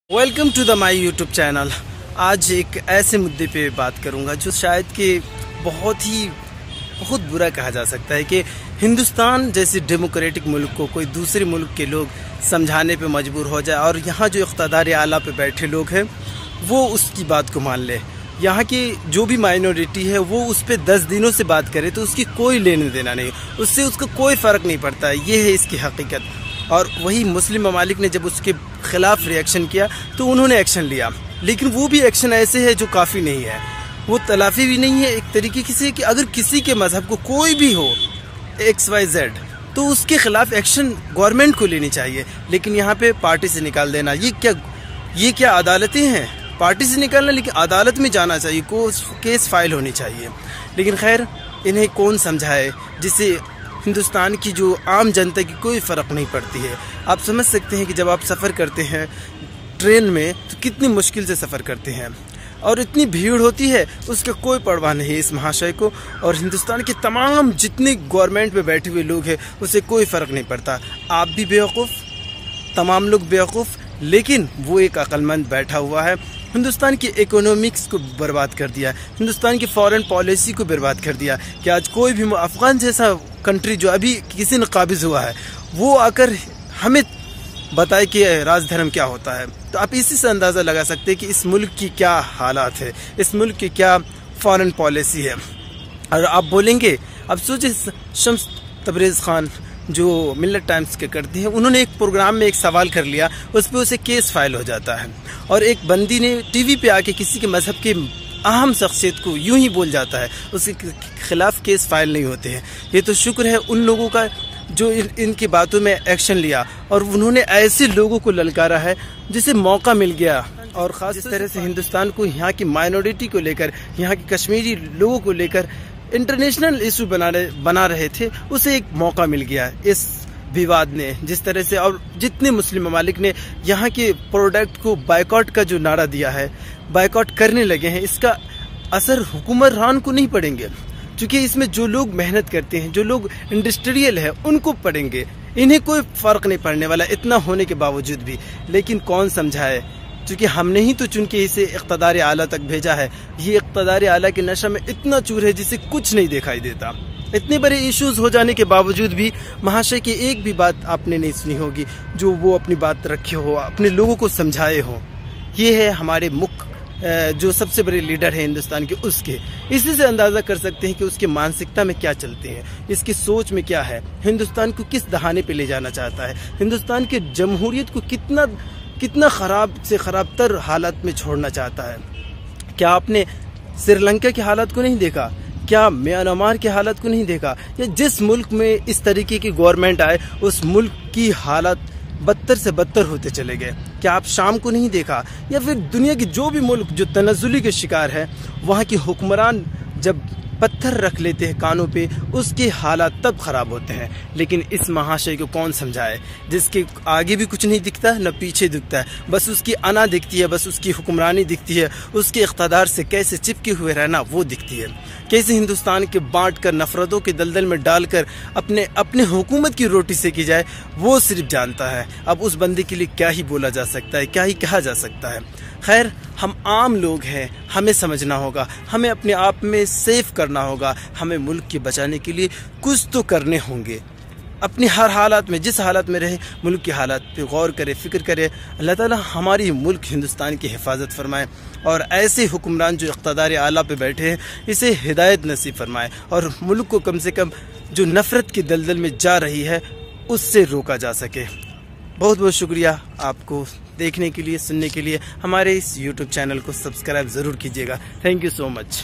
Welcome to the my YouTube channel. आज एक ऐसे मुद्दे पे बात करूंगा जो शायद कि बहुत बुरा कहा जा सकता है कि हिंदुस्तान जैसे डेमोक्रेटिक मुल्क को कोई दूसरे मुल्क के लोग समझाने पे मजबूर हो जाए और यहाँ जो इक़्तिदार आला पे बैठे लोग हैं वो उसकी बात को मान ले। यहाँ की जो भी माइनॉरिटी है वो उस पर 10 दिनों से बात करे तो उसकी कोई लेने देना नहीं, उससे उसको कोई फ़र्क नहीं पड़ता है। ये है इसकी हकीकत। और वही मुस्लिम ममालिक ने जब उसके ख़िलाफ़ रिएक्शन किया तो उन्होंने एक्शन लिया, लेकिन वो भी एक्शन ऐसे है जो काफ़ी नहीं है, वो तलाफ़ी भी नहीं है एक तरीके से कि अगर किसी के मज़हब को कोई भी हो XYZ तो उसके ख़िलाफ़ एक्शन गवर्नमेंट को लेनी चाहिए। लेकिन यहाँ पे पार्टी से निकाल देना, ये क्या अदालतें हैं? पार्टी से निकालना, लेकिन अदालत में जाना चाहिए, केस फाइल होनी चाहिए। लेकिन खैर इन्हें कौन समझाए जिससे हिंदुस्तान की जो आम जनता की कोई फ़र्क नहीं पड़ती है। आप समझ सकते हैं कि जब आप सफ़र करते हैं ट्रेन में तो कितनी मुश्किल से सफ़र करते हैं और इतनी भीड़ होती है, उसका कोई परवाह नहीं है इस महाशय को। और हिंदुस्तान के तमाम जितने गवर्नमेंट में बैठे हुए लोग हैं उससे कोई फ़र्क नहीं पड़ता। आप भी बेवकूफ़, तमाम लोग बेवकूफ़, लेकिन वो एक अक्लमंद बैठा हुआ है। हिंदुस्तान की इकोनॉमिक्स को बर्बाद कर दिया, हिंदुस्तान की फॉरेन पॉलिसी को बर्बाद कर दिया कि आज कोई भी अफ़गान जैसा कंट्री जो अभी किसी ने काबिज़ हुआ है वो आकर हमें बताए कि राजधर्म क्या होता है। तो आप इसी से अंदाज़ा लगा सकते हैं कि इस मुल्क की क्या हालात है, इस मुल्क की क्या फॉरेन पॉलिसी है। और आप बोलेंगे, अब सोचिए शम्स तबरेज़ खान जो मिल्लत टाइम्स के करती हैं, उन्होंने एक प्रोग्राम में एक सवाल कर लिया, उस पर उसे केस फाइल हो जाता है। और एक बंदी ने टीवी पे आके किसी के मज़हब के अहम शख्सियत को यूं ही बोल जाता है, उसके खिलाफ केस फाइल नहीं होते हैं। ये तो शुक्र है उन लोगों का जो इनकी बातों में एक्शन लिया और उन्होंने ऐसे लोगों को ललकारा है जिसे मौका मिल गया। और ख़ास इस तरह से हिंदुस्तान को यहाँ की माइनॉरिटी को लेकर, यहाँ के कश्मीरी लोगों को लेकर इंटरनेशनल इशू बना रहे थे, उसे एक मौका मिल गया इस विवाद ने। जिस तरह से और जितने मुस्लिम ममालिक ने यहाँ के प्रोडक्ट को बायकॉट का जो नारा दिया है, बायकॉट करने लगे हैं, इसका असर हुकूमरान को नहीं पड़ेंगे, क्योंकि इसमें जो लोग मेहनत करते हैं, जो लोग इंडस्ट्रियल है, उनको पड़ेंगे। इन्हें कोई फ़र्क नहीं पड़ने वाला इतना होने के बावजूद भी। लेकिन कौन समझाए, क्योंकि हमने ही तो चुन के इसे इक़्तिदार आला तक भेजा है। ये इक़्तिदार आला के नशा में इतना चूर है जिसे कुछ नहीं दिखाई देता। इतने बड़े इश्यूज हो जाने के बावजूद भी महाशय की एक भी बात आपने नहीं सुनी होगी जो वो अपनी बात रखे हो, अपने लोगों को समझाए हो। ये है हमारे जो सबसे बड़े लीडर है हिंदुस्तान के, उसके इसी से अंदाज़ा कर सकते हैं कि उसके मानसिकता में क्या चलते हैं, इसकी सोच में क्या है, हिंदुस्तान को किस दहाने पे ले जाना चाहता है, हिंदुस्तान के जमहूरियत को कितना ख़राब से ख़राब तर हालत में छोड़ना चाहता है। क्या आपने श्रीलंका की हालत को नहीं देखा? क्या म्यांमार की हालत को नहीं देखा? या जिस मुल्क में इस तरीके की गवर्नमेंट आए उस मुल्क की हालत बदतर से बदतर होते चले गए। क्या आप शाम को नहीं देखा? या फिर दुनिया के जो भी मुल्क जो तनज़्ज़ुली के शिकार है, वहाँ के हुक्मरान जब पत्थर रख लेते हैं कानों पे, उसके हालात तब ख़राब होते हैं। लेकिन इस महाशय को कौन समझाए जिसके आगे भी कुछ नहीं दिखता न पीछे दिखता है, बस उसकी अना दिखती है, बस उसकी हुक्मरानी दिखती है, उसके इक़्तिदार से कैसे चिपके हुए रहना वो दिखती है, कैसे हिंदुस्तान के बांट कर नफ़रतों के दलदल में डालकर अपने हुकूमत की रोटी सेकी जाए, वो सिर्फ जानता है। अब उस बंदे के लिए क्या ही बोला जा सकता है, क्या ही कहा जा सकता है। खैर, हम आम लोग हैं, हमें समझना होगा, हमें अपने आप में सेफ करना होगा, हमें मुल्क के बचाने के लिए कुछ तो करने होंगे। अपनी हर हालात में, जिस हालत में रहे, मुल्क की हालात पे गौर करे, फिक्र करे। अल्लाह ताला हमारी मुल्क हिंदुस्तान की हिफाजत फरमाए और ऐसे हुक्मरान जो इक़्तिदार आला पे बैठे हैं इसे हिदायत नसीब फरमाए और मुल्क को कम से कम जो नफ़रत की दलदल में जा रही है उससे रोका जा सके। बहुत बहुत शुक्रिया आपको देखने के लिए, सुनने के लिए। हमारे इस YouTube चैनल को सब्सक्राइब ज़रूर कीजिएगा। Thank you so much.